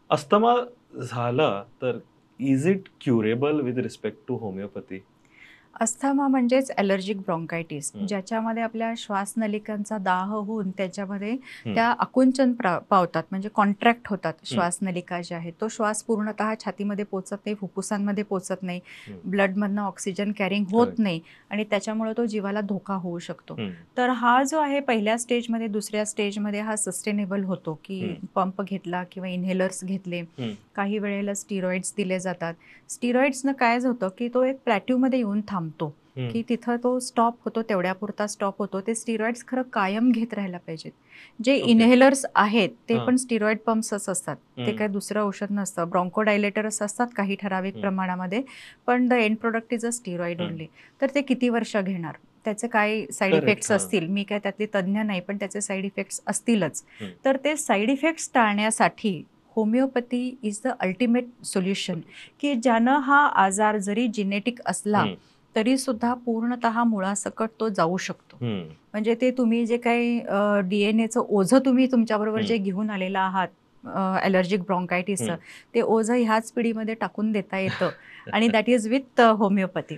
Asthma झाला तर is it curable with respect to homeopathy? Asthma म्हणजेच ॲलर्जिक ब्रॉन्कायटिस, हं, ज्याच्यामध्ये आपल्या श्वासनलिकांचा दाह होऊन त्याच्यामध्ये हं, त्या आकुंचन पावतात, म्हणजे कॉन्ट्रॅक्ट होतात हं, श्वासनलिका ज्या आहेत. तो श्वास पूर्णतः छातीमध्ये पोचत नाही, फुफ्फुसांमध्ये पोचत नाही, हं. ब्लडमधनं ऑक्सिजन कॅरिंग होत करेक्ट. नाही आणि त्याच्यामुळे तो जीवाला धोका होऊ शकतो. हं, तर हा जो आहे पहिल्या स्टेजमध्ये, दुसऱ्या स्टेजमध्ये हा सस्टेनेबल होतो, की हं, पंप घेतला किंवा इन्हेलर्स घेतले, हं, काही वेळेला स्टिरॉइड्स दिले जातात. स्टिरॉइड्सनं काय होतं, की तो एक प्लॅट्यूमध्ये येऊन थांबतो, हं. की तिथं तो स्टॉप होतो, तेवढ्यापुरता स्टॉप होतो. ते स्टिरॉइड्स खरं कायम घेत राहायला पाहिजेत. जे ओके. इन्हेलर्स आहेत, ते हां. पण स्टिरॉइड पंप्सच असतात. ते हं, काही दुसरं औषध नसतं. ब्रॉन्कोडायलेटर्स असतात काही ठराविक हं, प्रमाणामध्ये, पण the end product is a steroid हं. ओन्ली. तर ते किती वर्ष घेणार? त्याचे काय साइड करेक्ट. इफेक्ट्स हां. असतील, मी काय त्यातली तज्ञ नाही, पण त्याचे साइड इफेक्ट्स असतीलच. हं. तर ते साइड इफेक्ट्स टाळण्यासाठी homeopathy is the ultimate solution, solution. की ज्यानं हा आजार जरी जेनेटिक असला, हं, तरी सुद्धा पूर्णतः मुळासकट तो जाऊ शकतो. हं, म्हणजे ते तुम्ही जे काही डी-एन-एचं ओझं तुम्ही तुमच्याबरोबर हं, जे घेऊन आलेला आहात, ॲलर्जिक ब्रॉन्कायटिसचं, हं. ते ओझं ह्याच पिढीमध्ये टाकून देता येतं आणि दॅट इज विथ होमिओपॅथी.